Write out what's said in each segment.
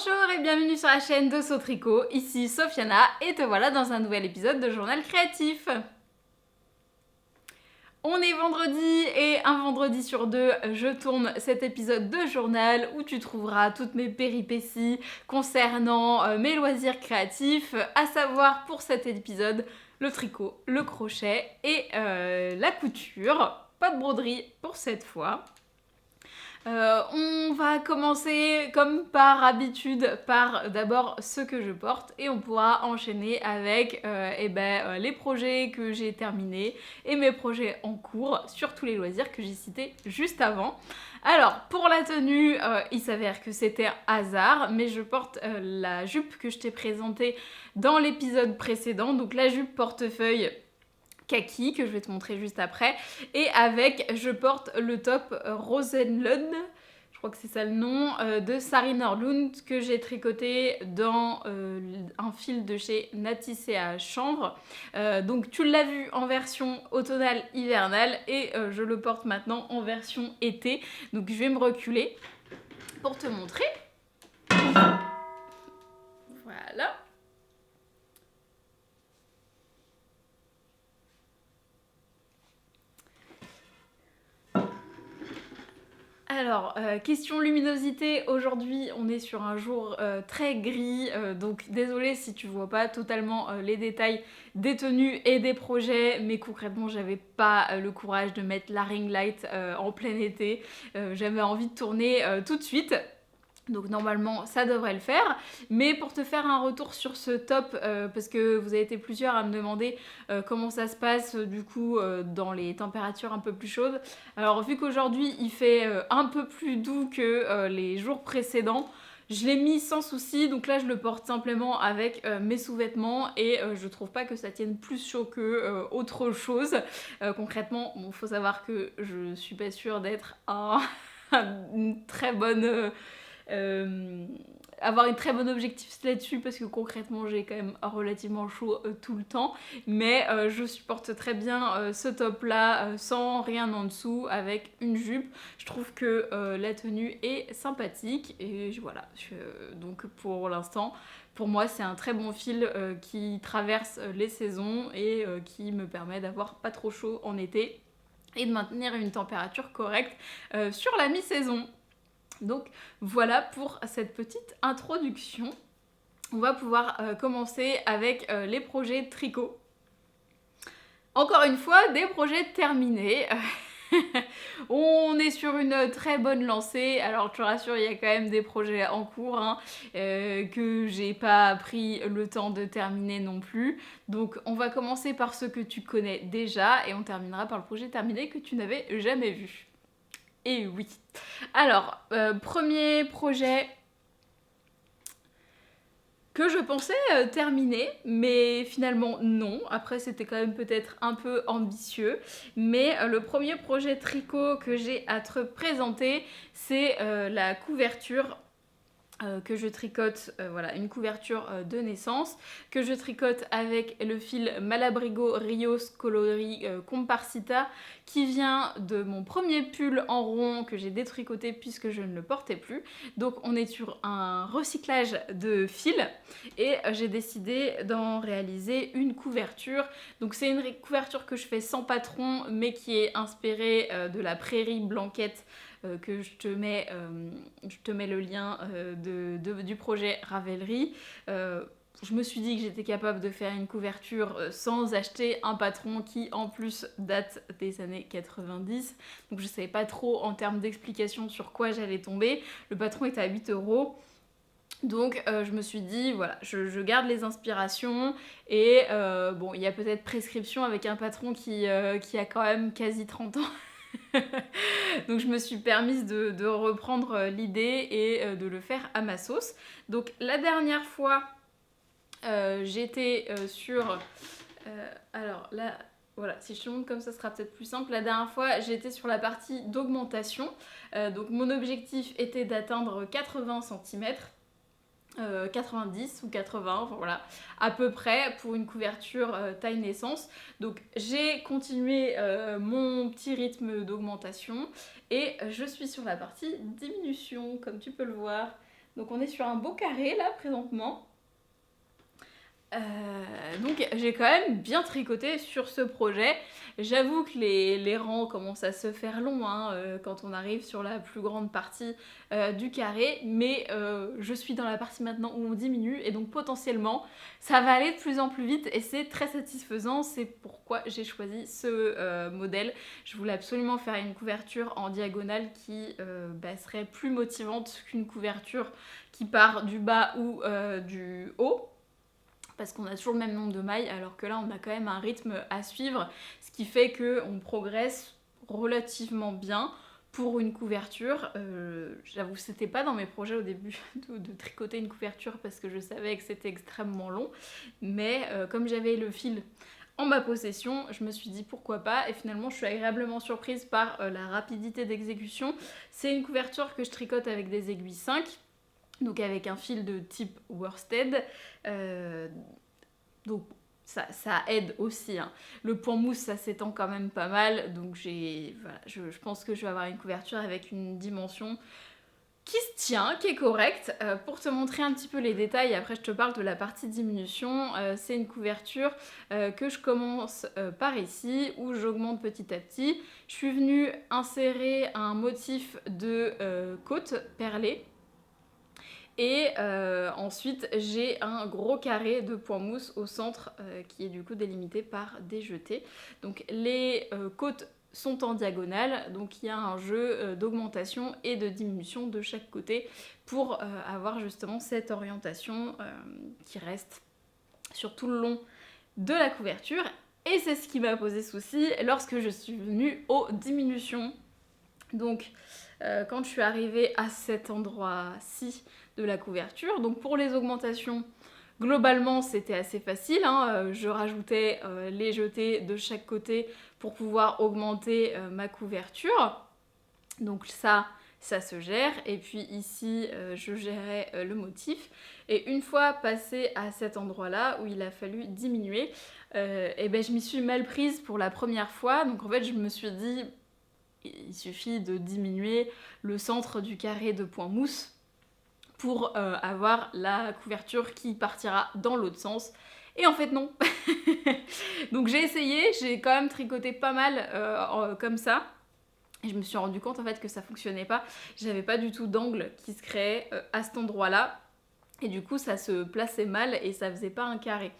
Bonjour et bienvenue sur la chaîne de So Tricot, ici Sofiana et te voilà dans un nouvel épisode de Journal Créatif. On est vendredi et un vendredi sur deux, je tourne cet épisode de journal où tu trouveras toutes mes péripéties concernant mes loisirs créatifs, à savoir pour cet épisode le tricot, le crochet et la couture. Pas de broderie pour cette fois. On va commencer comme par habitude par d'abord ce que je porte et on pourra enchaîner avec les projets que j'ai terminés et mes projets en cours sur tous les loisirs que j'ai cités juste avant. Alors pour la tenue, il s'avère que c'était hasard, mais je porte la jupe que je t'ai présentée dans l'épisode précédent, donc la jupe portefeuille kaki que je vais te montrer juste après, et avec je porte le top Rosenlund, je crois que c'est ça le nom, de Sari Nordlund que j'ai tricoté dans un fil de chez Natissé Chanvre. Donc tu l'as vu en version automnale hivernale et je le porte maintenant en version été. Donc je vais me reculer pour te montrer. Voilà. Alors, question luminosité, aujourd'hui on est sur un jour très gris, donc désolée si tu vois pas totalement les détails des tenues et des projets, mais concrètement j'avais pas le courage de mettre la ring light en plein été, j'avais envie de tourner tout de suite. Donc normalement ça devrait le faire, mais pour te faire un retour sur ce top, parce que vous avez été plusieurs à me demander comment ça se passe du coup dans les températures un peu plus chaudes. Alors vu qu'aujourd'hui il fait un peu plus doux que les jours précédents, je l'ai mis sans souci, donc là je le porte simplement avec mes sous-vêtements et je trouve pas que ça tienne plus chaud que autre chose. Concrètement, bon, faut savoir que je suis pas sûre d'être une très bonne... avoir une très bonne objectif là-dessus parce que concrètement j'ai quand même relativement chaud tout le temps, mais je supporte très bien ce top là sans rien en dessous avec une jupe. Je trouve que la tenue est sympathique et voilà, donc pour l'instant pour moi c'est un très bon fil qui traverse les saisons et qui me permet d'avoir pas trop chaud en été et de maintenir une température correcte sur la mi-saison. Donc voilà pour cette petite introduction. On va pouvoir commencer avec les projets tricot. Encore une fois, des projets terminés. On est sur une très bonne lancée. Alors je te rassure, il y a quand même des projets en cours que j'ai pas pris le temps de terminer non plus. Donc on va commencer par ce que tu connais déjà et on terminera par le projet terminé que tu n'avais jamais vu. Et oui. Alors, premier projet que je pensais terminer, mais finalement non. Après, c'était quand même peut-être un peu ambitieux. Mais le premier projet tricot que j'ai à te présenter, c'est la couverture que je tricote, voilà, une couverture de naissance, que je tricote avec le fil Malabrigo Rios Coloris Comparsita, qui vient de mon premier pull en rond que j'ai détricoté puisque je ne le portais plus. Donc on est sur un recyclage de fil et j'ai décidé d'en réaliser une couverture. Donc c'est une couverture que je fais sans patron mais qui est inspirée de la prairie blanquette que je te mets le lien du projet Ravelry. Je me suis dit que j'étais capable de faire une couverture sans acheter un patron qui en plus date des années 90. Donc je savais pas trop en termes d'explication sur quoi j'allais tomber. Le patron était à 8 €. Donc je me suis dit, voilà, je garde les inspirations et bon, il y a peut-être prescription avec un patron qui a quand même quasi 30 ans. Donc je me suis permise de reprendre l'idée et de le faire à ma sauce. Donc la dernière fois, j'étais sur... alors là, voilà, si je te montre comme ça, ce sera peut-être plus simple. La dernière fois, j'étais sur la partie d'augmentation. Donc mon objectif était d'atteindre 80 cm. 90 ou 80, enfin voilà, à peu près pour une couverture taille naissance. Donc j'ai continué mon petit rythme d'augmentation et je suis sur la partie diminution, comme tu peux le voir. Donc on est sur un beau carré là présentement. Donc j'ai quand même bien tricoté sur ce projet. J'avoue que les rangs commencent à se faire longs hein, quand on arrive sur la plus grande partie du carré, mais je suis dans la partie maintenant où on diminue et donc potentiellement ça va aller de plus en plus vite et c'est très satisfaisant. C'est pourquoi j'ai choisi ce modèle. Je voulais absolument faire une couverture en diagonale qui serait plus motivante qu'une couverture qui part du bas ou du haut, parce qu'on a toujours le même nombre de mailles, alors que là on a quand même un rythme à suivre, ce qui fait qu'on progresse relativement bien pour une couverture. J'avoue que c'était pas dans mes projets au début de tricoter une couverture parce que je savais que c'était extrêmement long, mais comme j'avais le fil en ma possession, je me suis dit pourquoi pas, et finalement je suis agréablement surprise par la rapidité d'exécution. C'est une couverture que je tricote avec des aiguilles 5, donc avec un fil de type worsted. Donc ça aide aussi. Hein. Le point mousse, ça s'étend quand même pas mal, donc voilà, je pense que je vais avoir une couverture avec une dimension qui se tient, qui est correcte. Pour te montrer un petit peu les détails, après je te parle de la partie diminution, c'est une couverture que je commence par ici, où j'augmente petit à petit. Je suis venue insérer un motif de côte perlée. Et ensuite, j'ai un gros carré de point mousse au centre qui est du coup délimité par des jetés. Donc les côtes sont en diagonale, donc il y a un jeu d'augmentation et de diminution de chaque côté pour avoir justement cette orientation qui reste sur tout le long de la couverture. Et c'est ce qui m'a posé souci lorsque je suis venue aux diminutions. Donc quand je suis arrivée à cet endroit-ci de la couverture, donc pour les augmentations, globalement c'était assez facile, hein. Je rajoutais les jetés de chaque côté pour pouvoir augmenter ma couverture, donc ça se gère, et puis ici je gérais le motif, et une fois passé à cet endroit là où il a fallu diminuer, et ben je m'y suis mal prise pour la première fois, donc en fait je me suis dit il suffit de diminuer le centre du carré de point mousse pour avoir la couverture qui partira dans l'autre sens. Et en fait non. Donc j'ai essayé, j'ai quand même tricoté pas mal comme ça. Et je me suis rendu compte en fait que ça fonctionnait pas. J'avais pas du tout d'angle qui se créait à cet endroit-là. Et du coup, ça se plaçait mal et ça faisait pas un carré.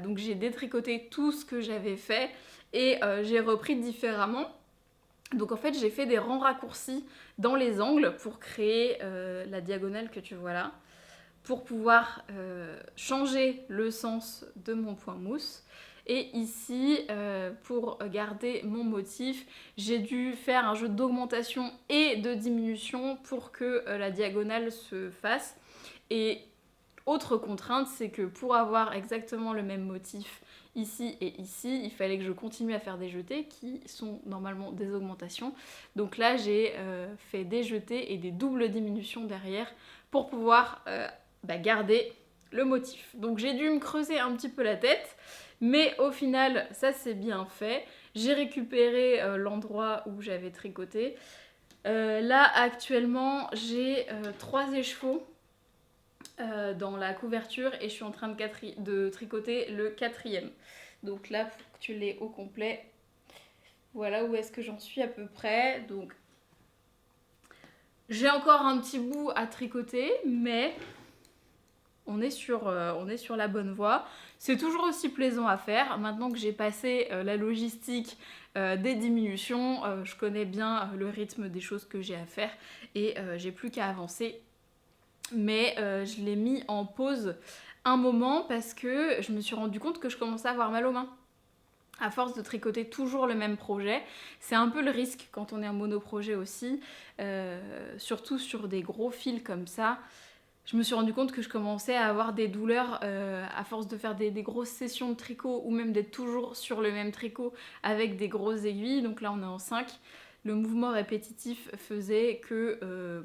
Donc j'ai détricoté tout ce que j'avais fait et j'ai repris différemment. Donc en fait j'ai fait des rangs raccourcis dans les angles pour créer la diagonale que tu vois là, pour pouvoir changer le sens de mon point mousse. Et ici, pour garder mon motif, j'ai dû faire un jeu d'augmentation et de diminution pour que la diagonale se fasse. Et autre contrainte, c'est que pour avoir exactement le même motif ici et ici, il fallait que je continue à faire des jetés qui sont normalement des augmentations. Donc là, j'ai fait des jetés et des doubles diminutions derrière pour pouvoir garder le motif. Donc j'ai dû me creuser un petit peu la tête, mais au final, ça s'est bien fait. J'ai récupéré l'endroit où j'avais tricoté. Là, actuellement, j'ai 3 écheveaux dans la couverture et je suis en train de tricoter le 4e. Donc là, pour que tu l'aies au complet, voilà où est-ce que j'en suis à peu près. Donc j'ai encore un petit bout à tricoter, mais on est sur la bonne voie. C'est toujours aussi plaisant à faire. Maintenant que j'ai passé la logistique des diminutions, je connais bien le rythme des choses que j'ai à faire et j'ai plus qu'à avancer. Mais je l'ai mis en pause un moment parce que je me suis rendu compte que je commençais à avoir mal aux mains. À force de tricoter toujours le même projet, c'est un peu le risque quand on est en monoprojet aussi, surtout sur des gros fils comme ça. Je me suis rendu compte que je commençais à avoir des douleurs à force de faire des grosses sessions de tricot ou même d'être toujours sur le même tricot avec des grosses aiguilles. Donc là on est en 5. Le mouvement répétitif faisait que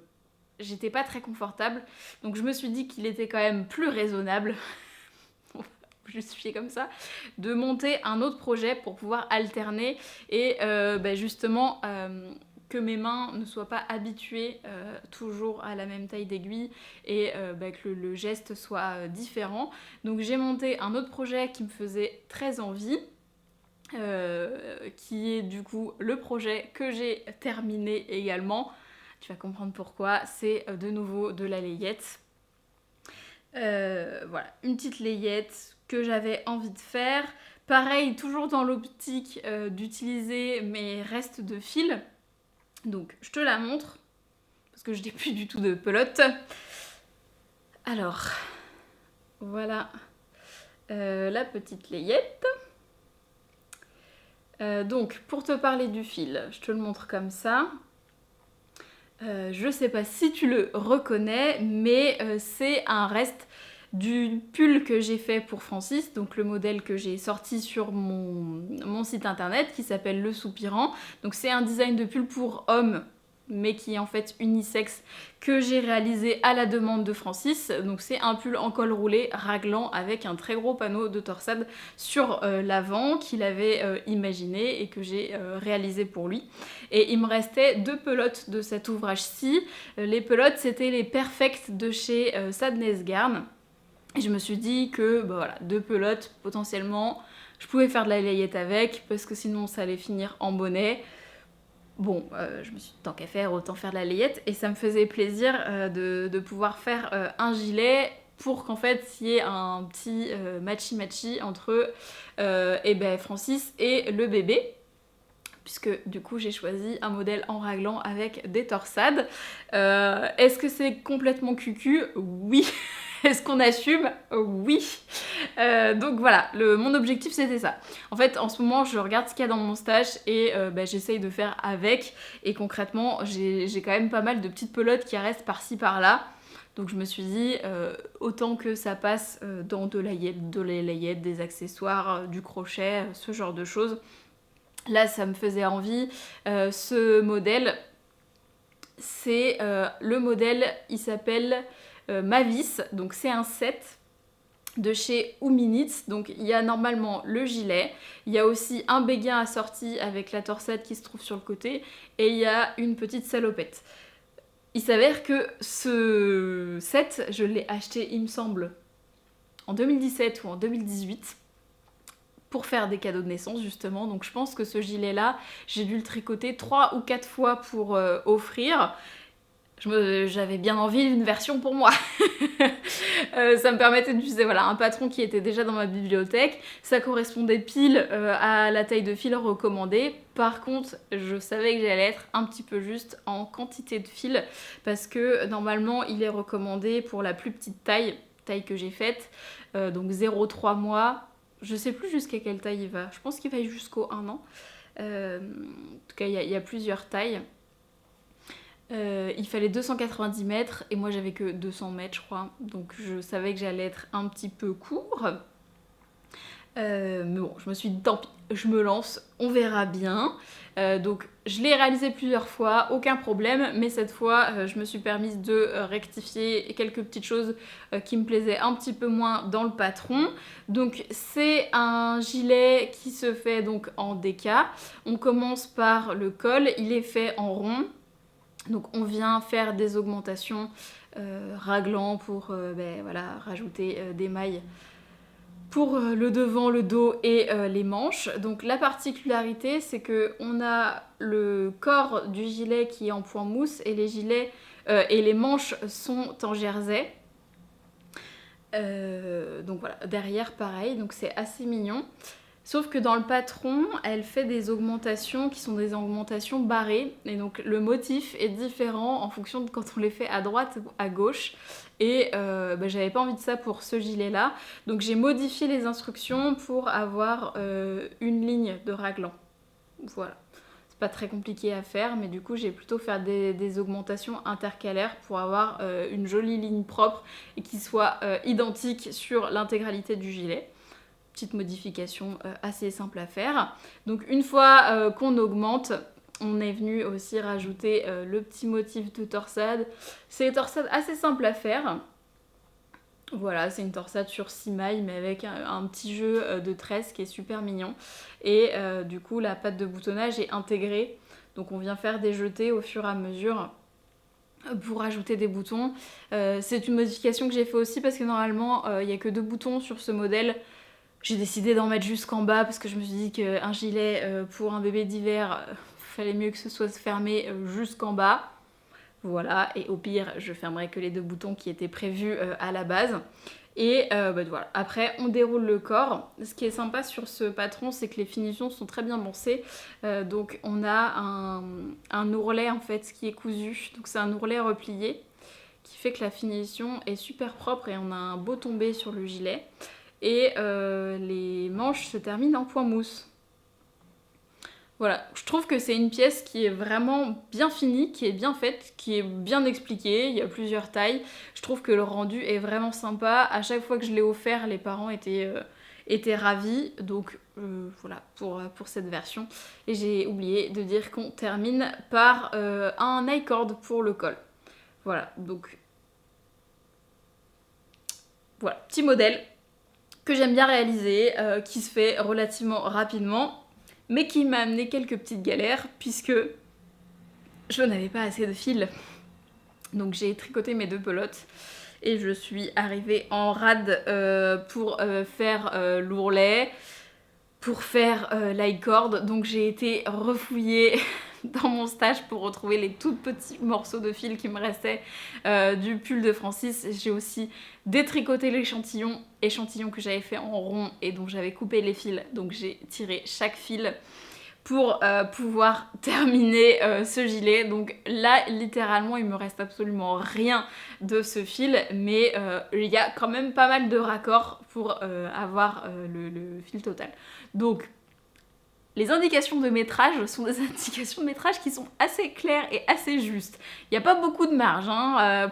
j'étais pas très confortable. Donc je me suis dit qu'il était quand même plus raisonnable, on va justifier comme ça, de monter un autre projet pour pouvoir alterner et justement que mes mains ne soient pas habituées toujours à la même taille d'aiguille et que le geste soit différent. Donc j'ai monté un autre projet qui me faisait très envie, qui est du coup le projet que j'ai terminé également. Tu vas comprendre pourquoi, c'est de nouveau de la layette. Voilà, une petite layette que j'avais envie de faire. Pareil, toujours dans l'optique d'utiliser mes restes de fil. Donc je te la montre, parce que je n'ai plus du tout de pelote. Alors, voilà la petite layette. Donc, pour te parler du fil, je te le montre comme ça. Je sais pas si tu le reconnais, mais c'est un reste du pull que j'ai fait pour Francis, donc le modèle que j'ai sorti sur mon site internet qui s'appelle Le Soupirant. Donc c'est un design de pull pour hommes, mais qui est en fait unisexe, que j'ai réalisé à la demande de Francis. Donc c'est un pull en col roulé raglant avec un très gros panneau de torsade sur l'avant qu'il avait imaginé et que j'ai réalisé pour lui. Et il me restait 2 pelotes de cet ouvrage-ci. Les pelotes, c'était les Perfect de chez Sadness Garn. Et je me suis dit que voilà, 2 pelotes potentiellement, je pouvais faire de la layette avec parce que sinon ça allait finir en bonnet. Bon, je me suis dit, tant qu'à faire, autant faire de la layette. Et ça me faisait plaisir de pouvoir faire un gilet pour qu'en fait, il y ait un petit matchy-matchy entre Francis et le bébé. Puisque du coup, j'ai choisi un modèle en raglan avec des torsades. Est-ce que c'est complètement cucu? Oui. Est-ce qu'on assume? Oui. Donc voilà, mon objectif c'était ça. En fait, en ce moment, je regarde ce qu'il y a dans mon stash et j'essaye de faire avec. Et concrètement, j'ai quand même pas mal de petites pelotes qui restent par-ci par-là. Donc je me suis dit, autant que ça passe dans de la layette, des accessoires, du crochet, ce genre de choses. Là, ça me faisait envie. Ce modèle, c'est le modèle, il s'appelle Mavis. Donc c'est un set de chez Ouminits. Donc il y a normalement le gilet, il y a aussi un béguin assorti avec la torsade qui se trouve sur le côté et il y a une petite salopette. Il s'avère que ce set, je l'ai acheté, il me semble, en 2017 ou en 2018 pour faire des cadeaux de naissance justement. Donc je pense que ce gilet là, j'ai dû le tricoter 3 ou 4 fois pour offrir. J'avais bien envie d'une version pour moi. Ça me permettait d'utiliser voilà, un patron qui était déjà dans ma bibliothèque. Ça correspondait pile à la taille de fil recommandée. Par contre, je savais que j'allais être un petit peu juste en quantité de fil parce que normalement, il est recommandé pour la plus petite taille que j'ai faite. Donc 0,3 mois. Je sais plus jusqu'à quelle taille il va. Je pense qu'il va jusqu'au 1 an. En tout cas, il y a plusieurs tailles. Il fallait 290 mètres et moi j'avais que 200 mètres je crois, donc je savais que j'allais être un petit peu court. Mais bon, je me suis dit tant pis, je me lance, on verra bien. Donc je l'ai réalisé plusieurs fois, aucun problème, mais cette fois je me suis permise de rectifier quelques petites choses qui me plaisaient un petit peu moins dans le patron. Donc c'est un gilet qui se fait donc en déca. On commence par le col, il est fait en rond. Donc on vient faire des augmentations raglant pour voilà, rajouter des mailles pour le devant, le dos et les manches. Donc la particularité c'est que on a le corps du gilet qui est en point mousse et les manches sont en jersey. Donc voilà, derrière pareil, donc c'est assez mignon. Sauf que dans le patron, elle fait des augmentations qui sont des augmentations barrées. Et donc le motif est différent en fonction de quand on les fait à droite ou à gauche. Et j'avais pas envie de ça pour ce gilet-là. Donc j'ai modifié les instructions pour avoir une ligne de raglan. Voilà. C'est pas très compliqué à faire, mais du coup j'ai plutôt fait des augmentations intercalaires pour avoir une jolie ligne propre et qui soit identique sur l'intégralité du gilet. Petite modification assez simple à faire. Donc une fois qu'on augmente, on est venu aussi rajouter le petit motif de torsade. C'est une torsade assez simple à faire. Voilà, c'est une torsade sur 6 mailles mais avec un petit jeu de tresse qui est super mignon. Et du coup la patte de boutonnage est intégrée Donc on vient faire des jetés au fur et à mesure pour ajouter des boutons. C'est une modification que j'ai fait aussi parce que normalement il n'y a que 2 boutons sur ce modèle. J'ai décidé d'en mettre jusqu'en bas parce que je me suis dit qu'un gilet pour un bébé d'hiver, fallait mieux que ce soit fermé jusqu'en bas. Voilà, et au pire, je fermerai que les 2 boutons qui étaient prévus à la base. Et voilà. Après, on déroule le corps. Ce qui est sympa sur ce patron, c'est que les finitions sont très bien boncées. Donc on a un ourlet en fait qui est cousu. Donc c'est un ourlet replié qui fait que la finition est super propre et on a un beau tombé sur le gilet. Et les manches se terminent en point mousse. Voilà, je trouve que c'est une pièce qui est vraiment bien finie, qui est bien faite, qui est bien expliquée, il y a plusieurs tailles. Je trouve que le rendu est vraiment sympa. À chaque fois que je l'ai offert, les parents étaient ravis. Donc voilà pour cette version. Et j'ai oublié de dire qu'on termine par un I-cord pour le col. Voilà, donc voilà, petit modèle que j'aime bien réaliser, qui se fait relativement rapidement, mais qui m'a amené quelques petites galères, puisque je n'avais pas assez de fil. Donc j'ai tricoté mes 2 pelotes, et je suis arrivée en rade pour faire l'ourlet, pour faire l'i-cord. Donc j'ai été refouillée dans mon stage pour retrouver les tout petits morceaux de fil qui me restaient du pull de Francis. J'ai aussi détricoté l'échantillon que j'avais fait en rond et dont j'avais coupé les fils. Donc j'ai tiré chaque fil pour pouvoir terminer ce gilet. Donc là, littéralement, il me reste absolument rien de ce fil, mais il y a quand même pas mal de raccords pour avoir le fil total. Donc, les indications de métrage sont des indications de métrage qui sont assez claires et assez justes. Il n'y a pas beaucoup de marge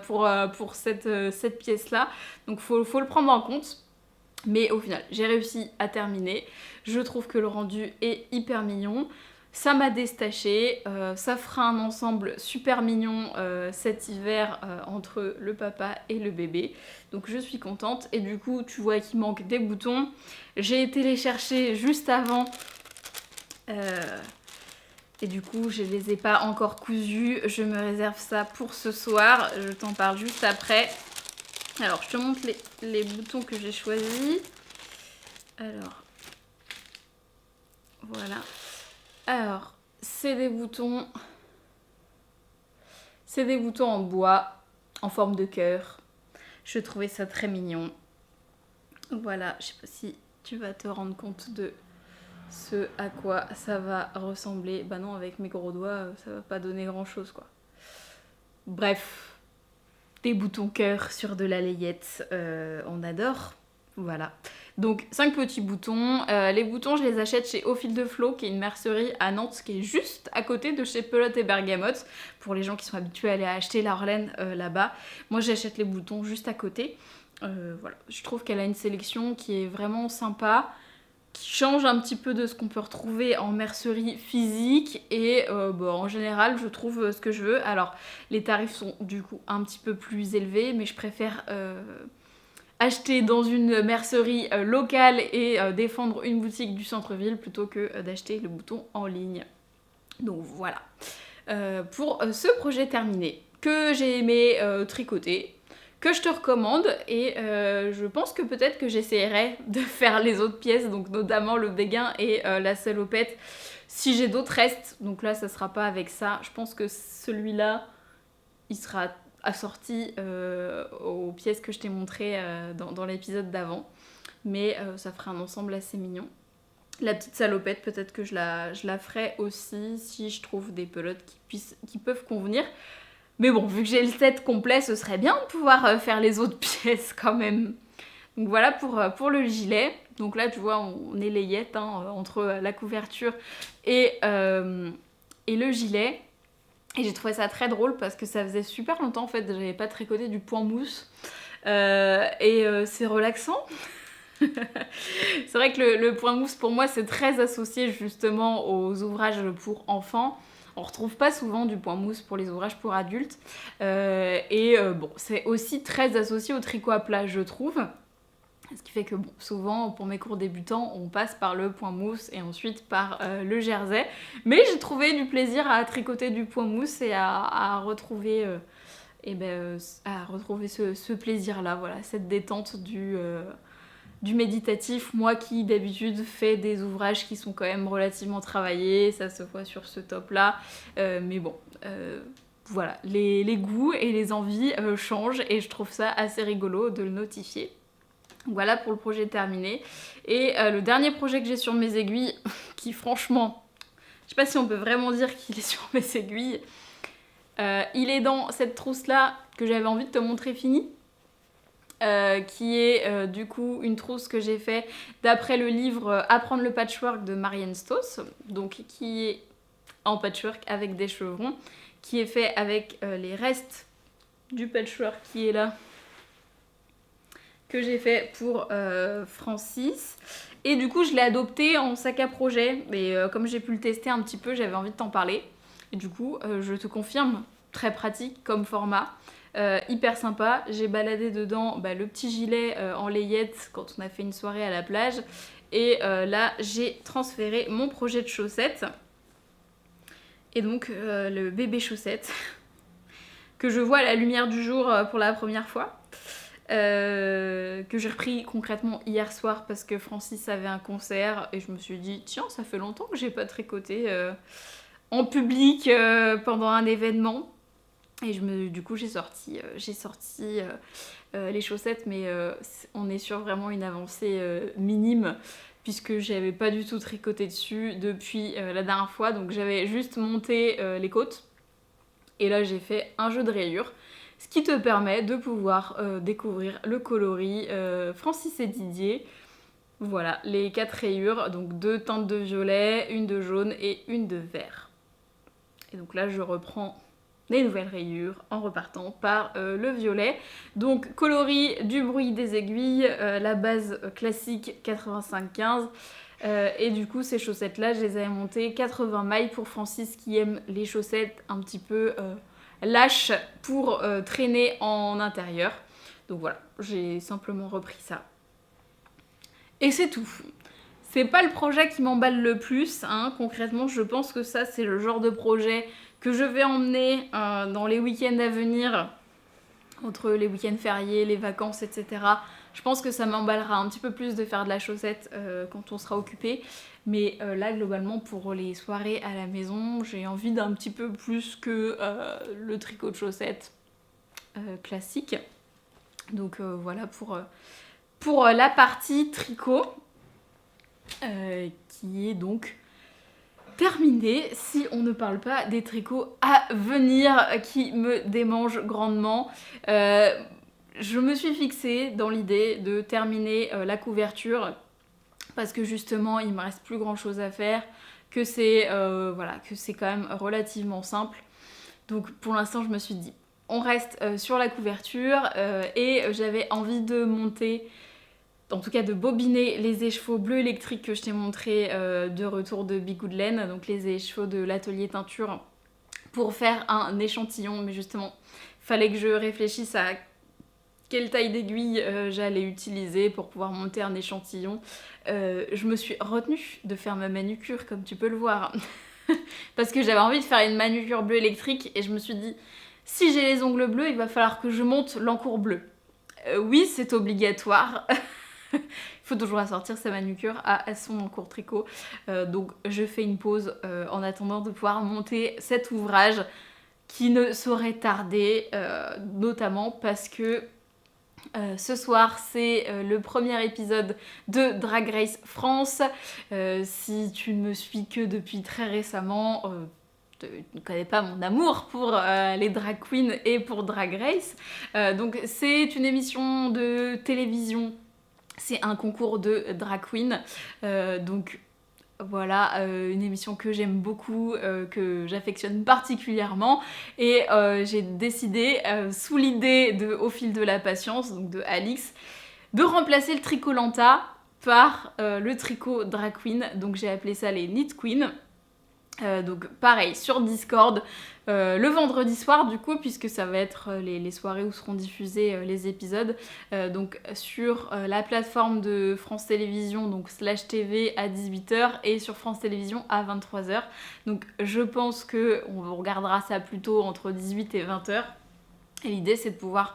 pour cette pièce-là, donc faut le prendre en compte. Mais au final, j'ai réussi à terminer. Je trouve que le rendu est hyper mignon. Ça m'a déstaché. Ça fera un ensemble super mignon cet hiver entre le papa et le bébé. Donc je suis contente. Et du coup, tu vois qu'il manque des boutons. J'ai été les chercher juste avant. Et du coup, je les ai pas encore cousus. Je me réserve ça pour ce soir. Je t'en parle juste après. Alors, je te montre les boutons que j'ai choisis. Alors, voilà. Alors, c'est des boutons en bois, en forme de cœur. Je trouvais ça très mignon. Voilà, je sais pas si tu vas te rendre compte de ce à quoi ça va ressembler. Bah non, avec mes gros doigts, ça va pas donner grand chose, quoi. Bref. Des boutons cœur sur de la layette, on adore. Voilà. Donc 5 petits boutons. Les boutons, je les achète chez Au Fil de Flow, qui est une mercerie à Nantes, qui est juste à côté de chez Pelote et Bergamote, pour les gens qui sont habitués à aller acheter la Orlaine là-bas. Moi, j'achète les boutons juste à côté. Voilà. Je trouve qu'elle a une sélection qui est vraiment sympa, qui change un petit peu de ce qu'on peut retrouver en mercerie physique et en général je trouve ce que je veux. Alors les tarifs sont du coup un petit peu plus élevés, mais je préfère acheter dans une mercerie locale et défendre une boutique du centre-ville plutôt que d'acheter le bouton en ligne. Donc voilà pour ce projet terminé que j'ai aimé tricoter, que je te recommande, et je pense que peut-être que j'essaierai de faire les autres pièces, donc notamment le béguin et la salopette, si j'ai d'autres restes. Donc là, ça sera pas avec ça. Je pense que celui-là, il sera assorti aux pièces que je t'ai montrées dans l'épisode d'avant. Mais ça fera un ensemble assez mignon. La petite salopette, peut-être que je la ferai aussi si je trouve des pelotes qui peuvent convenir. Mais bon, vu que j'ai le set complet, ce serait bien de pouvoir faire les autres pièces quand même. Donc voilà pour le gilet. Donc là, tu vois, on est layette entre la couverture et le gilet. Et j'ai trouvé ça très drôle parce que ça faisait super longtemps en fait, j'avais pas tricoté du point mousse. C'est relaxant. C'est vrai que le point mousse pour moi c'est très associé justement aux ouvrages pour enfants. On retrouve pas souvent du point mousse pour les ouvrages pour adultes. Bon, c'est aussi très associé au tricot à plat, je trouve. Ce qui fait que bon, souvent pour mes cours débutants, on passe par le point mousse et ensuite par le jersey. Mais j'ai trouvé du plaisir à tricoter du point mousse et à retrouver, ce plaisir-là, voilà, cette détente du méditatif. Moi qui d'habitude fais des ouvrages qui sont quand même relativement travaillés, ça se voit sur ce top-là. Mais bon, voilà, les goûts et les envies changent et je trouve ça assez rigolo de le notifier. Voilà pour le projet terminé. Et le dernier projet que j'ai sur mes aiguilles, qui franchement, je sais pas si on peut vraiment dire qu'il est sur mes aiguilles, il est dans cette trousse-là que j'avais envie de te montrer finie. Qui est du coup une trousse que j'ai fait d'après le livre Apprendre le patchwork de Marianne Stoss, donc qui est en patchwork avec des chevrons, qui est fait avec les restes du patchwork qui est là, que j'ai fait pour Francis. Et du coup, je l'ai adopté en sac à projet. Et comme j'ai pu le tester un petit peu, j'avais envie de t'en parler. Et du coup, je te confirme, très pratique comme format. Hyper sympa. J'ai baladé dedans le petit gilet en layette quand on a fait une soirée à la plage. Et là, j'ai transféré mon projet de chaussettes. Et donc, le bébé chaussette, que je vois à la lumière du jour pour la première fois. Que j'ai repris concrètement hier soir parce que Francis avait un concert et je me suis dit tiens, ça fait longtemps que j'ai pas tricoté en public pendant un événement. Et du coup j'ai sorti les chaussettes, mais on est sur vraiment une avancée minime puisque j'avais pas du tout tricoté dessus depuis la dernière fois, donc j'avais juste monté les côtes et là j'ai fait un jeu de rayures. Ce qui te permet de pouvoir découvrir le coloris Francis et Didier. Voilà, les 4 rayures, donc 2 teintes de violet, une de jaune et une de vert. Et donc là, je reprends les nouvelles rayures en repartant par le violet. Donc coloris du bruit des aiguilles, la base classique 85-15. Et du coup, ces chaussettes-là, je les avais montées 80 mailles pour Francis qui aime les chaussettes un petit peu lâches pour traîner en intérieur. Donc voilà, j'ai simplement repris ça. Et c'est tout. C'est pas le projet qui m'emballe le plus, hein. Concrètement, je pense que ça, c'est le genre de projet que je vais emmener dans les week-ends à venir, entre les week-ends fériés, les vacances, etc. Je pense que ça m'emballera un petit peu plus de faire de la chaussette quand on sera occupé. Mais là, globalement, pour les soirées à la maison, j'ai envie d'un petit peu plus que le tricot de chaussettes classique. Donc voilà pour la partie tricot, qui est donc terminée, si on ne parle pas des tricots à venir qui me démangent grandement. Je me suis fixée dans l'idée de terminer la couverture parce que justement il me reste plus grand chose à faire, que c'est quand même relativement simple. Donc pour l'instant je me suis dit on reste sur la couverture et j'avais envie de monter, en tout cas de bobiner les écheveaux bleus électriques que je t'ai montré de retour de Bigoudlaine, donc les écheveaux de l'atelier teinture, pour faire un échantillon. Mais justement fallait que je réfléchisse à quelle taille d'aiguille j'allais utiliser pour pouvoir monter un échantillon. Je me suis retenue de faire ma manucure, comme tu peux le voir, parce que j'avais envie de faire une manucure bleue électrique et je me suis dit, si j'ai les ongles bleus, il va falloir que je monte l'encours bleu. Oui, c'est obligatoire. Il faut toujours assortir sa manucure à son encours tricot. Donc je fais une pause en attendant de pouvoir monter cet ouvrage qui ne saurait tarder, notamment parce que ce soir, c'est le premier épisode de Drag Race France. Si tu ne me suis que depuis très récemment, tu ne connais pas mon amour pour les drag queens et pour Drag Race. Donc c'est une émission de télévision, c'est un concours de drag queen. Donc voilà, une émission que j'aime beaucoup, que j'affectionne particulièrement, et j'ai décidé, sous l'idée de Au fil de la patience, donc de Alix, de remplacer le tricot Lanta par le tricot drag queen, donc j'ai appelé ça les Knit Queen. Donc pareil, sur Discord, le vendredi soir du coup, puisque ça va être les soirées où seront diffusés les épisodes, donc sur la plateforme de France Télévisions, donc /TV à 18h et sur France Télévisions à 23h. Donc je pense qu'on regardera ça plutôt entre 18 et 20h. Et l'idée c'est de pouvoir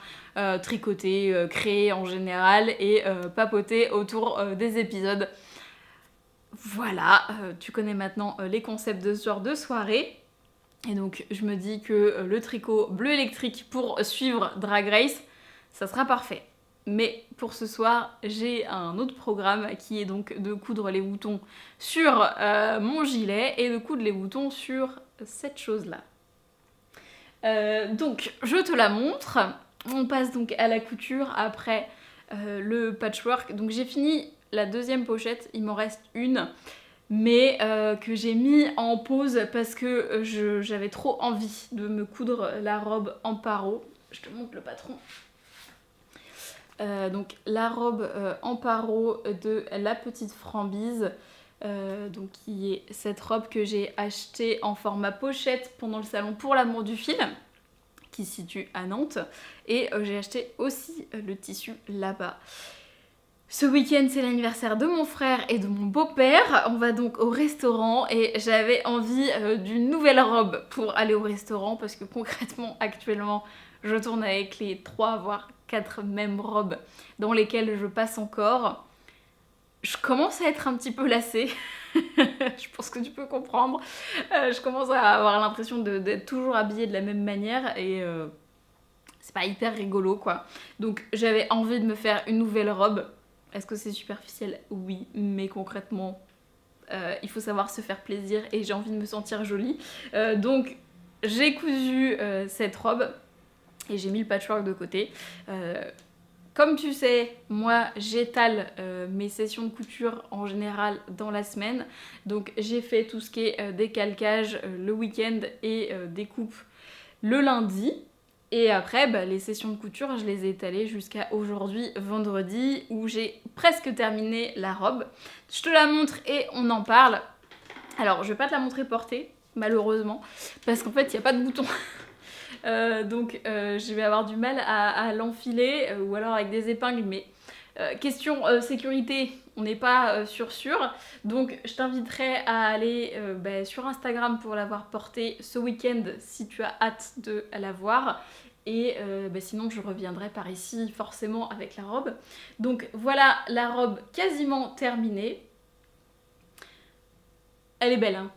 tricoter, créer en général et papoter autour des épisodes. Voilà, tu connais maintenant les concepts de ce genre de soirée. Et donc je me dis que le tricot bleu électrique pour suivre Drag Race, ça sera parfait. Mais pour ce soir, j'ai un autre programme qui est donc de coudre les boutons sur mon gilet et de coudre les boutons sur cette chose-là. Donc je te la montre. On passe donc à la couture après le patchwork. Donc j'ai fini la deuxième pochette, il m'en reste une, mais que j'ai mis en pause parce que j'avais trop envie de me coudre la robe en paro. Je te montre le patron. Donc la robe en paro de la petite Frambise, donc qui est cette robe que j'ai achetée en format pochette pendant le salon pour l'amour du fil, qui se situe à Nantes, et j'ai acheté aussi le tissu là-bas. Ce week-end, c'est l'anniversaire de mon frère et de mon beau-père. On va donc au restaurant et j'avais envie d'une nouvelle robe pour aller au restaurant parce que concrètement, actuellement, je tourne avec les 3 voire 4 mêmes robes dans lesquelles je passe encore. Je commence à être un petit peu lassée. Je pense que tu peux comprendre. Je commence à avoir l'impression d'être toujours habillée de la même manière et c'est pas hyper rigolo quoi. Donc j'avais envie de me faire une nouvelle robe. Est-ce que c'est superficiel? Oui, mais concrètement, il faut savoir se faire plaisir et j'ai envie de me sentir jolie. Donc j'ai cousu cette robe et j'ai mis le patchwork de côté. Comme tu sais, moi j'étale mes sessions de couture en général dans la semaine. Donc j'ai fait tout ce qui est décalcage le week-end et découpe le lundi. Et après, les sessions de couture, je les ai étalées jusqu'à aujourd'hui, vendredi, où j'ai presque terminé la robe. Je te la montre et on en parle. Alors, je vais pas te la montrer portée, malheureusement, parce qu'en fait, il n'y a pas de bouton. Donc, je vais avoir du mal à l'enfiler, ou alors avec des épingles, mais question sécurité, on n'est pas sûr. Donc, je t'inviterai à aller sur Instagram pour l'avoir portée ce week-end si tu as hâte de la voir. Et sinon, je reviendrai par ici forcément avec la robe. Donc, voilà la robe quasiment terminée. Elle est belle, hein.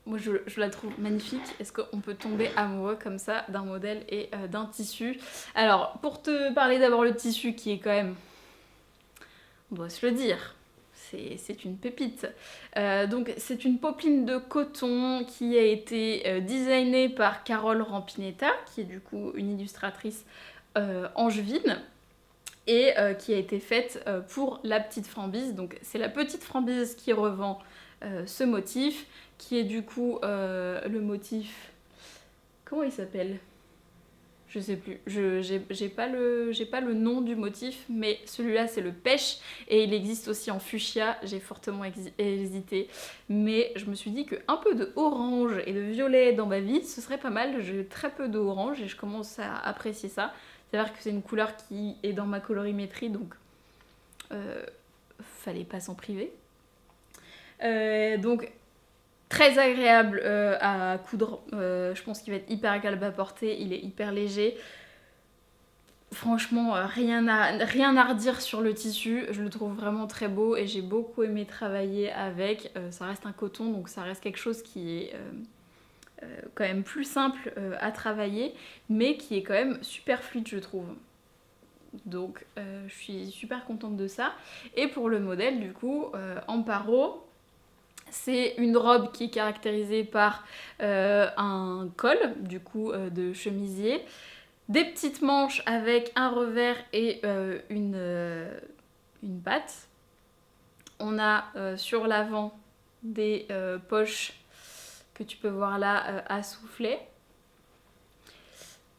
Moi, je la trouve magnifique. Est-ce qu'on peut tomber amoureux comme ça d'un modèle et d'un tissu? Alors, pour te parler d'abord le tissu qui est quand même, on doit se le dire, c'est une pépite. Donc, c'est une popeline de coton qui a été designée par Carole Rampinetta, qui est du coup une illustratrice angevine, et qui a été faite pour la petite Frambise. Donc, c'est la petite Frambise qui revend ce motif, qui est du coup le motif... Comment il s'appelle? Je sais plus. J'ai pas le nom du motif, mais celui-là c'est le pêche et il existe aussi en fuchsia. J'ai fortement hésité, mais je me suis dit qu'un peu de orange et de violet dans ma vie, ce serait pas mal. J'ai très peu d'orange et je commence à apprécier ça. C'est-à-dire que c'est une couleur qui est dans ma colorimétrie, donc fallait pas s'en priver. Donc très agréable à coudre, je pense qu'il va être hyper agréable à porter, il est hyper léger. Franchement, rien à redire sur le tissu, je le trouve vraiment très beau et j'ai beaucoup aimé travailler avec. Ça reste un coton, donc ça reste quelque chose qui est quand même plus simple à travailler, mais qui est quand même super fluide, je trouve. Donc je suis super contente de ça. Et pour le modèle, du coup, en paro, c'est une robe qui est caractérisée par un col, du coup, de chemisier, des petites manches avec un revers et une patte. On a sur l'avant des poches que tu peux voir là à souffler.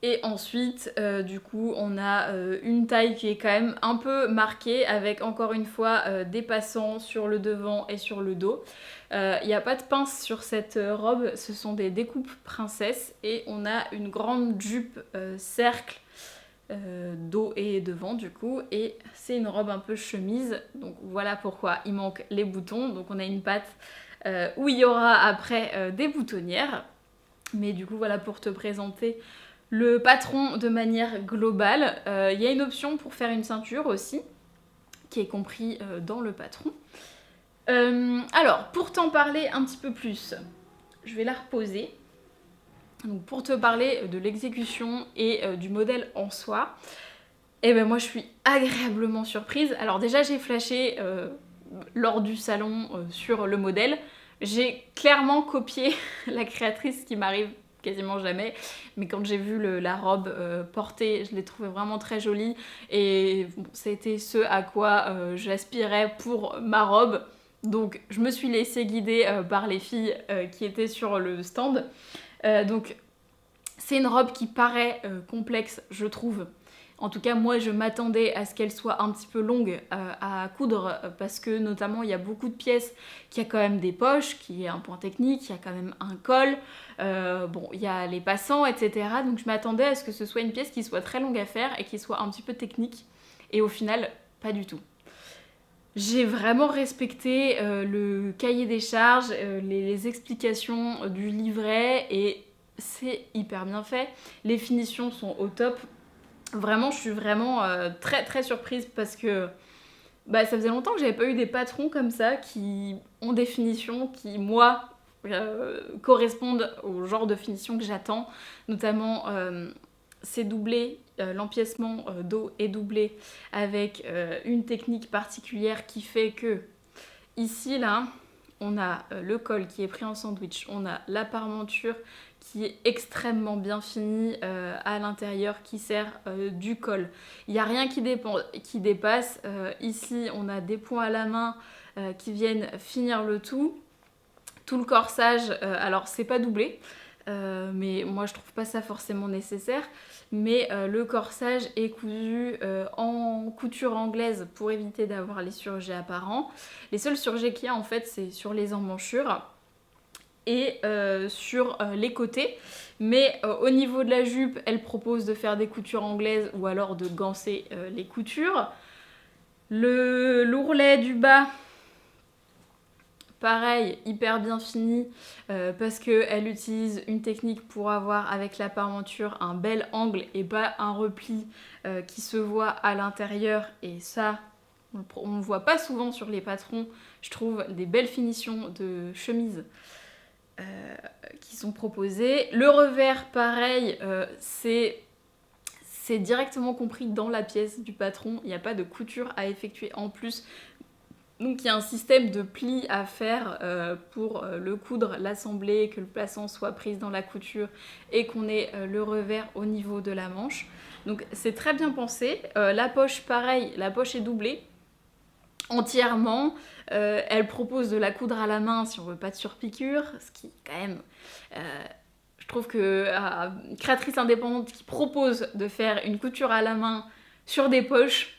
Et ensuite, du coup, on a une taille qui est quand même un peu marquée avec encore une fois des passants sur le devant et sur le dos. Il n'y a pas de pince sur cette robe, ce sont des découpes princesse et on a une grande jupe cercle dos et devant du coup, et c'est une robe un peu chemise, donc voilà pourquoi il manque les boutons. Donc on a une patte où il y aura après des boutonnières, mais du coup voilà pour te présenter le patron de manière globale. Il y a une option pour faire une ceinture aussi, qui est compris dans le patron. Alors, pour t'en parler un petit peu plus, je vais la reposer. Donc, pour te parler de l'exécution et du modèle en soi, et ben moi je suis agréablement surprise. Alors déjà j'ai flashé lors du salon sur le modèle. J'ai clairement copié la créatrice, qui m'arrive quasiment jamais, mais quand j'ai vu la robe portée, je l'ai trouvée vraiment très jolie et bon, c'était ce à quoi j'aspirais pour ma robe. Donc je me suis laissée guider par les filles qui étaient sur le stand. Donc c'est une robe qui paraît complexe, je trouve. En tout cas, moi, je m'attendais à ce qu'elle soit un petit peu longue à coudre parce que, notamment, il y a beaucoup de pièces qui a quand même des poches, qui est un point technique, il y a quand même un col, bon, il y a les passants, etc. Donc, je m'attendais à ce que ce soit une pièce qui soit très longue à faire et qui soit un petit peu technique. Et au final, pas du tout. J'ai vraiment respecté le cahier des charges, les explications du livret et c'est hyper bien fait. Les finitions sont au top. Vraiment, je suis vraiment très très surprise parce que bah, ça faisait longtemps que j'avais pas eu des patrons comme ça qui ont des finitions qui, moi, correspondent au genre de finition que j'attends. Notamment, c'est doublé, l'empiècement dos est doublé avec une technique particulière qui fait que ici, là, on a le col qui est pris en sandwich, on a la parmenture qui est extrêmement bien finie à l'intérieur qui sert du col. Il n'y a rien qui dépasse. Ici, on a des points à la main qui viennent finir le tout. Tout le corsage, alors c'est pas doublé, mais moi je trouve pas ça forcément nécessaire. Mais le corsage est cousu en couture anglaise pour éviter d'avoir les surjets apparents. Les seuls surjets qu'il y a en fait, c'est sur les emmanchures et sur les côtés. Mais au niveau de la jupe, elle propose de faire des coutures anglaises ou alors de ganser les coutures. L'ourlet du bas, pareil, hyper bien fini parce qu'elle utilise une technique pour avoir avec la parmenture un bel angle et pas un repli qui se voit à l'intérieur. Et ça, on ne voit pas souvent sur les patrons. Je trouve des belles finitions de chemise qui sont proposées. Le revers, pareil, c'est directement compris dans la pièce du patron. Il n'y a pas de couture à effectuer en plus. Donc il y a un système de plis à faire pour le coudre, l'assembler, que le passant soit pris dans la couture et qu'on ait le revers au niveau de la manche. Donc c'est très bien pensé. La poche, pareil, la poche est doublée entièrement. Elle propose de la coudre à la main si on veut pas de surpiqûre, ce qui quand même... je trouve que une créatrice indépendante qui propose de faire une couture à la main sur des poches,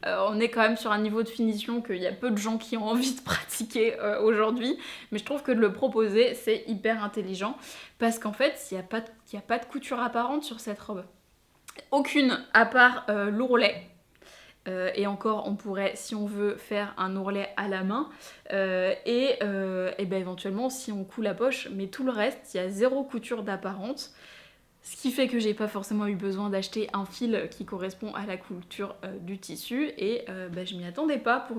on est quand même sur un niveau de finition qu'il y a peu de gens qui ont envie de pratiquer aujourd'hui. Mais je trouve que de le proposer, c'est hyper intelligent. Parce qu'en fait, il n'y a pas de couture apparente sur cette robe. Aucune, à part l'ourlet. Et encore, on pourrait, si on veut, faire un ourlet à la main. Et ben, éventuellement, si on coud la poche. Mais tout le reste, il y a zéro couture d'apparente. Ce qui fait que j'ai pas forcément eu besoin d'acheter un fil qui correspond à la couture du tissu. Et bah, je m'y attendais pas pour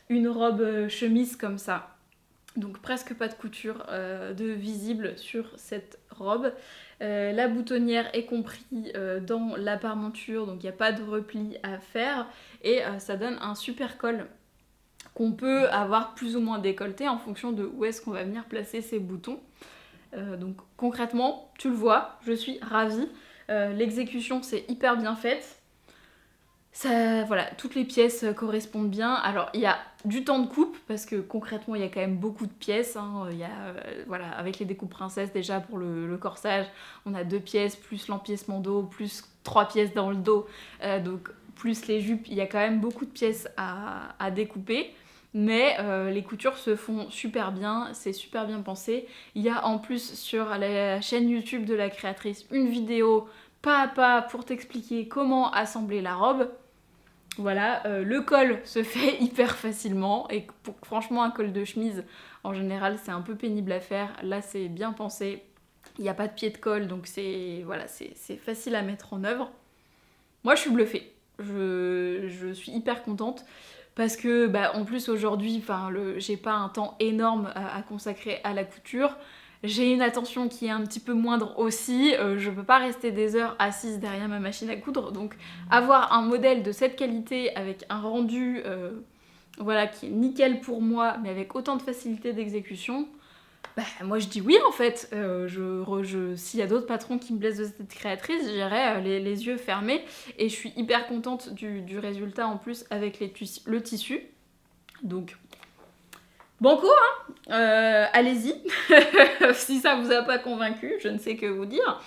une robe chemise comme ça. Donc presque pas de couture de visible sur cette robe. La boutonnière est comprise dans la parmenture, donc il n'y a pas de repli à faire. Et ça donne un super col qu'on peut avoir plus ou moins décolleté en fonction de où est-ce qu'on va venir placer ses boutons. Donc concrètement, tu le vois, je suis ravie. L'exécution, c'est hyper bien faite. Ça, voilà, toutes les pièces correspondent bien. Alors, il y a du temps de coupe, parce que concrètement, il y a quand même beaucoup de pièces. Hein. Il y a, voilà, avec les découpes princesses, déjà pour le corsage, on a 2 pièces, plus l'empiècement dos, plus 3 pièces dans le dos. Donc, plus les jupes, il y a quand même beaucoup de pièces à découper. Mais les coutures se font super bien, c'est super bien pensé. Il y a en plus sur la chaîne YouTube de la créatrice une vidéo pas à pas pour t'expliquer comment assembler la robe. Voilà, le col se fait hyper facilement et franchement un col de chemise en général c'est un peu pénible à faire. Là c'est bien pensé, il n'y a pas de pied de colle donc c'est voilà, c'est facile à mettre en œuvre. Moi je suis bluffée, je suis hyper contente parce que bah, en plus aujourd'hui j'ai pas un temps énorme à consacrer à la couture. J'ai une attention qui est un petit peu moindre aussi, je peux pas rester des heures assise derrière ma machine à coudre, donc avoir un modèle de cette qualité avec un rendu voilà, qui est nickel pour moi, mais avec autant de facilité d'exécution, bah, moi je dis oui en fait. S'il y a d'autres patrons qui me plaisent de cette créatrice, j'irai les yeux fermés et je suis hyper contente du résultat en plus avec le tissu. Donc banco, hein, allez-y, si ça vous a pas convaincu, je ne sais que vous dire.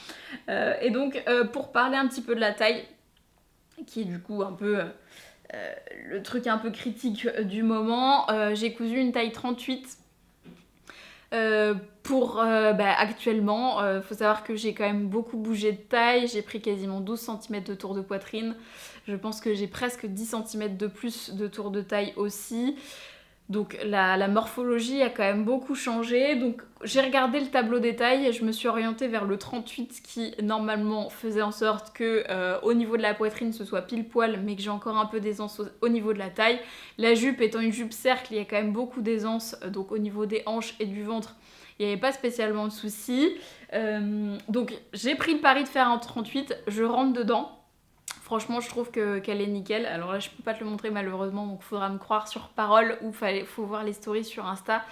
Et donc, pour parler un petit peu de la taille, qui est du coup un peu le truc un peu critique du moment, j'ai cousu une taille 38 actuellement. Faut savoir que j'ai quand même beaucoup bougé de taille, j'ai pris quasiment 12 cm de tour de poitrine. Je pense que j'ai presque 10 cm de plus de tour de taille aussi. Donc la morphologie a quand même beaucoup changé. Donc j'ai regardé le tableau des tailles et je me suis orientée vers le 38 qui normalement faisait en sorte que au niveau de la poitrine ce soit pile poil mais que j'ai encore un peu d'aisance au niveau de la taille. La jupe étant une jupe cercle, il y a quand même beaucoup d'aisance donc au niveau des hanches et du ventre. Il n'y avait pas spécialement de soucis. Donc j'ai pris le pari de faire un 38, je rentre dedans. Franchement, je trouve qu'elle est nickel. Alors là, je peux pas te le montrer malheureusement, donc il faudra me croire sur parole ou faut voir les stories sur Insta.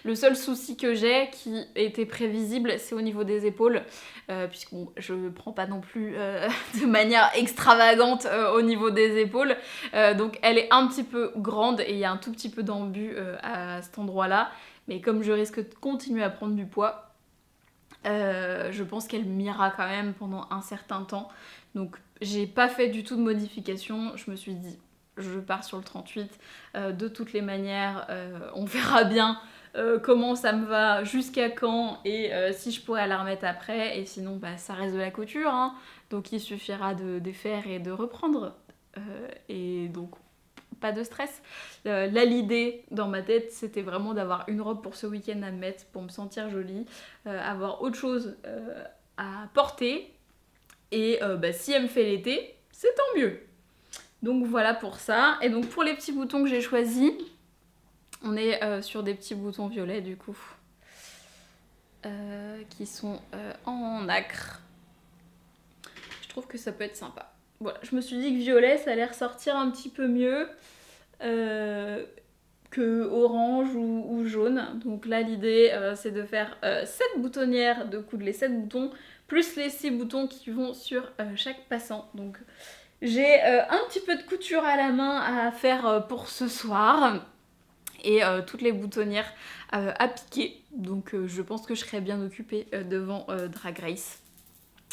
Le seul souci que j'ai, qui était prévisible, c'est au niveau des épaules, puisque bon, je prends pas non plus de manière extravagante au niveau des épaules. Donc elle est un petit peu grande et il y a un tout petit peu d'embu à cet endroit-là. Mais comme je risque de continuer à prendre du poids, je pense qu'elle m'ira quand même pendant un certain temps. Donc j'ai pas fait du tout de modification, je me suis dit je pars sur le 38. De toutes les manières, on verra bien comment ça me va, jusqu'à quand et si je pourrais la remettre après. Et sinon bah, ça reste de la couture, hein, donc il suffira de défaire et de reprendre. Et donc pas de stress. Là, l'idée dans ma tête, c'était vraiment d'avoir une robe pour ce week-end à mettre, pour me sentir jolie, avoir autre chose à porter. Et bah, si elle me fait l'été, c'est tant mieux. Donc voilà pour ça. Et donc pour les petits boutons que j'ai choisis, on est sur des petits boutons violets du coup. Qui sont en nacre. Je trouve que ça peut être sympa. Voilà, je me suis dit que violet, ça allait ressortir un petit peu mieux que orange ou jaune. Donc là, l'idée, c'est de faire 7 boutonnières, de coudre les 7 boutons, plus les 6 boutons qui vont sur chaque passant. Donc j'ai un petit peu de couture à la main à faire pour ce soir. Et toutes les boutonnières à piquer. Donc je pense que je serai bien occupée devant Drag Race.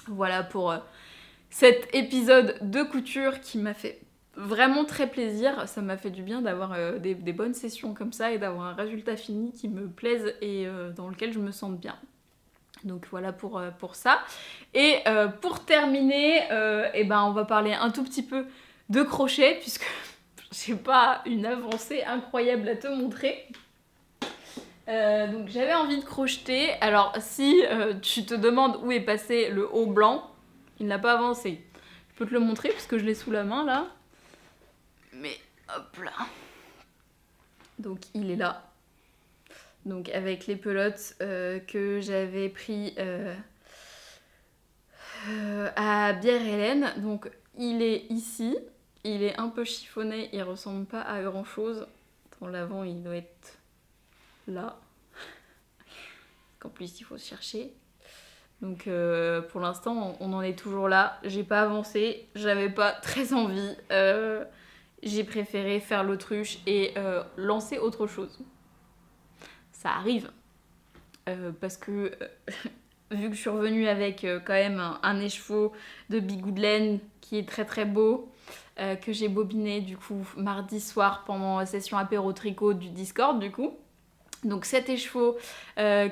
Voilà pour cet épisode de couture qui m'a fait vraiment très plaisir. Ça m'a fait du bien d'avoir des bonnes sessions comme ça et d'avoir un résultat fini qui me plaise et dans lequel je me sente bien. Donc voilà pour ça. Et pour terminer, on va parler un tout petit peu de crochet puisque j'ai pas une avancée incroyable à te montrer. Donc j'avais envie de crocheter. Alors si tu te demandes où est passé le haut blanc, il n'a pas avancé. Je peux te le montrer parce que je l'ai sous la main là. Mais hop là. Donc il est là. Donc avec les pelotes que j'avais pris à Bière-Hélène. Donc il est ici. Il est un peu chiffonné, il ressemble pas à grand chose. Dans l'avant il doit être là. Qu'en plus il faut chercher. Donc pour l'instant, on en est toujours là. J'ai pas avancé, j'avais pas très envie. J'ai préféré faire l'autruche et lancer autre chose. Ça arrive. Parce que vu que je suis revenue avec quand même un écheveau de Bigoudlaine qui est très très beau, que j'ai bobiné du coup mardi soir pendant la session apéro tricot du Discord du coup. Donc cet écheveau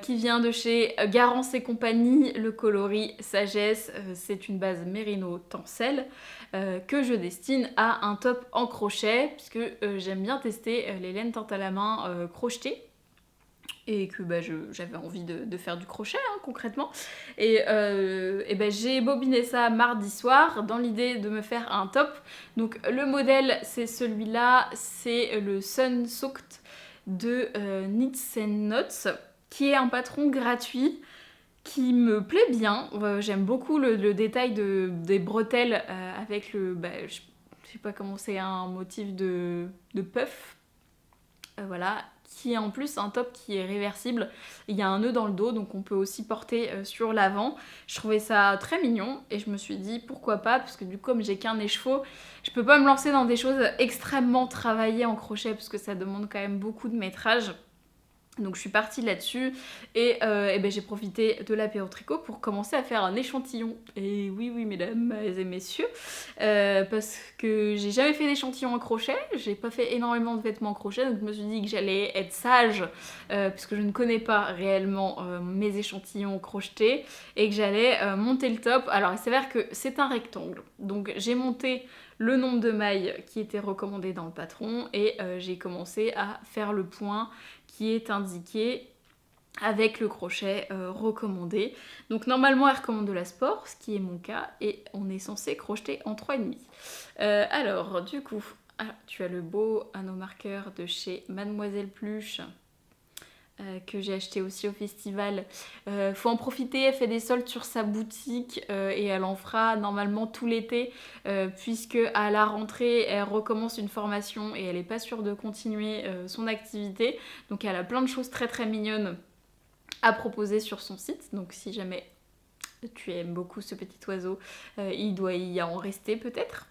qui vient de chez Garance et compagnie, le coloris Sagesse, c'est une base mérino tencel que je destine à un top en crochet puisque j'aime bien tester les laines tente à la main crochetées. Et que j'avais envie de faire du crochet concrètement. Et j'ai bobiné ça mardi soir dans l'idée de me faire un top. Donc le modèle c'est celui-là, c'est le Sun Soaked de Knits and Knots, qui est un patron gratuit qui me plaît bien. J'aime beaucoup le détail des bretelles avec je sais pas comment c'est, un motif de puff. Voilà, qui est en plus un top qui est réversible. Il y a un nœud dans le dos, donc on peut aussi porter sur l'avant. Je trouvais ça très mignon et je me suis dit pourquoi pas, parce que du coup comme j'ai qu'un écheveau, je peux pas me lancer dans des choses extrêmement travaillées en crochet parce que ça demande quand même beaucoup de métrage. Donc je suis partie là-dessus et j'ai profité de l'apéro tricot pour commencer à faire un échantillon. Et oui, mesdames et messieurs, parce que j'ai jamais fait d'échantillon en crochet, j'ai pas fait énormément de vêtements en crochet, donc je me suis dit que j'allais être sage, puisque je ne connais pas réellement mes échantillons crochetés, et que j'allais monter le top. Alors il s'avère que c'est un rectangle, donc j'ai monté le nombre de mailles qui était recommandé dans le patron et j'ai commencé à faire le point qui est indiqué avec le crochet recommandé. Donc normalement elle recommande de la sport, ce qui est mon cas, et on est censé crocheter en 3,5. Alors du coup, tu as le beau anneau marqueur de chez Mademoiselle Pluche, que j'ai acheté aussi au festival. Faut en profiter, elle fait des soldes sur sa boutique et elle en fera normalement tout l'été puisque à la rentrée elle recommence une formation et elle n'est pas sûre de continuer son activité. Donc elle a plein de choses très très mignonnes à proposer sur son site. Donc si jamais tu aimes beaucoup ce petit oiseau, il doit y en rester peut-être.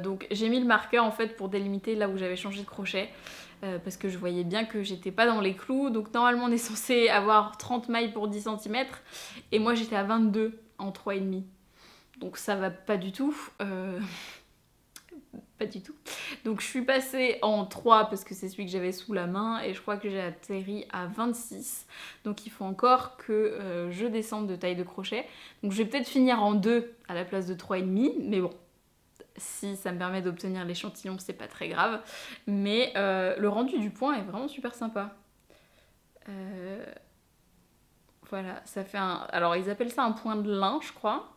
Donc j'ai mis le marqueur en fait pour délimiter là où j'avais changé de crochet parce que je voyais bien que j'étais pas dans les clous. Donc normalement on est censé avoir 30 mailles pour 10 cm et moi j'étais à 22 en 3,5. Donc ça va pas du tout. Pas du tout. Donc je suis passée en 3 parce que c'est celui que j'avais sous la main et je crois que j'ai atterri à 26. Donc il faut encore que je descende de taille de crochet. Donc je vais peut-être finir en 2 à la place de 3,5, mais bon. Si ça me permet d'obtenir l'échantillon, c'est pas très grave. Mais le rendu du point est vraiment super sympa. Voilà, ça fait un... Alors ils appellent ça un point de lin, je crois.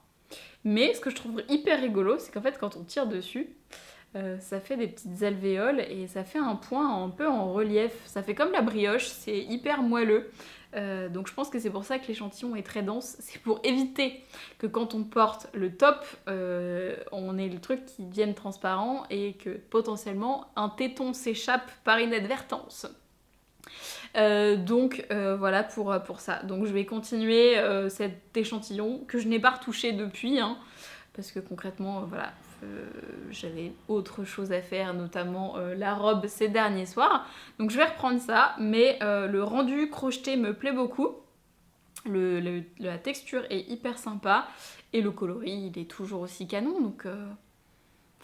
Mais ce que je trouve hyper rigolo, c'est qu'en fait quand on tire dessus, ça fait des petites alvéoles et ça fait un point un peu en relief. Ça fait comme la brioche, c'est hyper moelleux. Donc je pense que c'est pour ça que l'échantillon est très dense. C'est pour éviter que quand on porte le top, on ait le truc qui devienne transparent et que potentiellement un téton s'échappe par inadvertance. Voilà pour ça. Donc je vais continuer cet échantillon que je n'ai pas retouché depuis, parce que concrètement, voilà, j'avais autre chose à faire, notamment la robe ces derniers soirs. Donc je vais reprendre ça, mais le rendu crocheté me plaît beaucoup. La texture est hyper sympa et le coloris il est toujours aussi canon, donc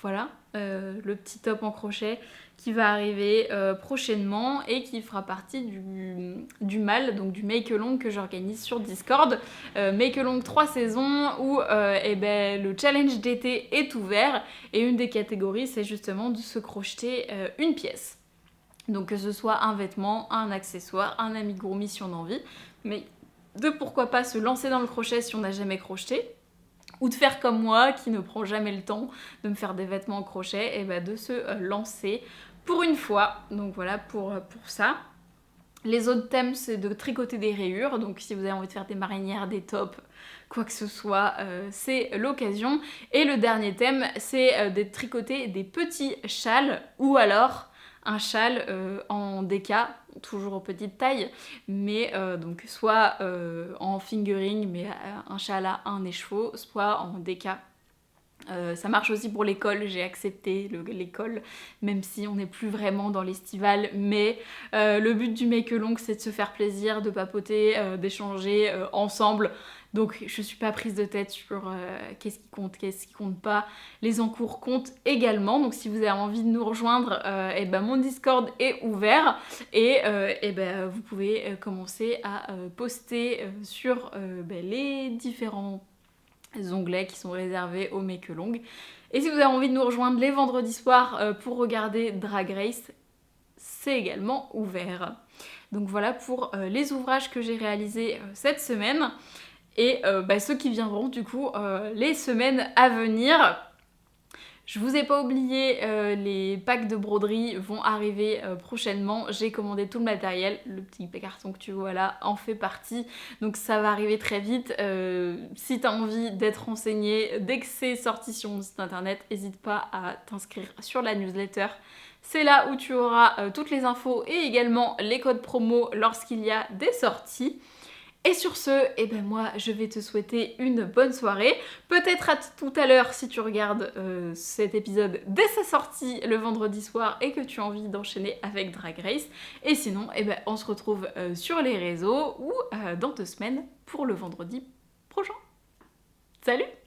voilà, le petit top en crochet qui va arriver prochainement et qui fera partie du MAL, donc du Make Along que j'organise sur Discord. Make Along 3 saisons où le challenge d'été est ouvert et une des catégories c'est justement de se crocheter une pièce. Donc que ce soit un vêtement, un accessoire, un amigurumi si on a envie, mais de pourquoi pas se lancer dans le crochet si on n'a jamais crocheté. Ou de faire comme moi, qui ne prend jamais le temps de me faire des vêtements en crochet, et de se lancer pour une fois. Donc voilà pour ça. Les autres thèmes, c'est de tricoter des rayures. Donc si vous avez envie de faire des marinières, des tops, quoi que ce soit, c'est l'occasion. Et le dernier thème, c'est de tricoter des petits châles ou alors un châle en déca, toujours en petite taille, mais donc soit en fingering, mais un châle à un écheveau, soit en déca. Ça marche aussi pour l'école, j'ai accepté l'école, même si on n'est plus vraiment dans l'estival, mais le but du make-along c'est de se faire plaisir, de papoter, d'échanger ensemble. Donc je suis pas prise de tête sur qu'est-ce qui compte pas. Les encours comptent également, donc si vous avez envie de nous rejoindre, et ben mon Discord est ouvert et ben vous pouvez commencer à poster sur les différents onglets qui sont réservés au make-along. Et si vous avez envie de nous rejoindre les vendredis soirs pour regarder Drag Race, c'est également ouvert. Donc voilà pour les ouvrages que j'ai réalisés cette semaine et ceux qui viendront du coup les semaines à venir. Je vous ai pas oublié, les packs de broderie vont arriver prochainement. J'ai commandé tout le matériel, le petit carton que tu vois là en fait partie. Donc ça va arriver très vite. Si tu as envie d'être renseigné, dès que c'est sorti sur mon site internet, n'hésite pas à t'inscrire sur la newsletter. C'est là où tu auras toutes les infos et également les codes promo lorsqu'il y a des sorties. Et sur ce, moi je vais te souhaiter une bonne soirée. Peut-être à tout à l'heure si tu regardes cet épisode dès sa sortie le vendredi soir et que tu as envie d'enchaîner avec Drag Race. Et sinon, on se retrouve sur les réseaux ou dans 2 semaines pour le vendredi prochain. Salut!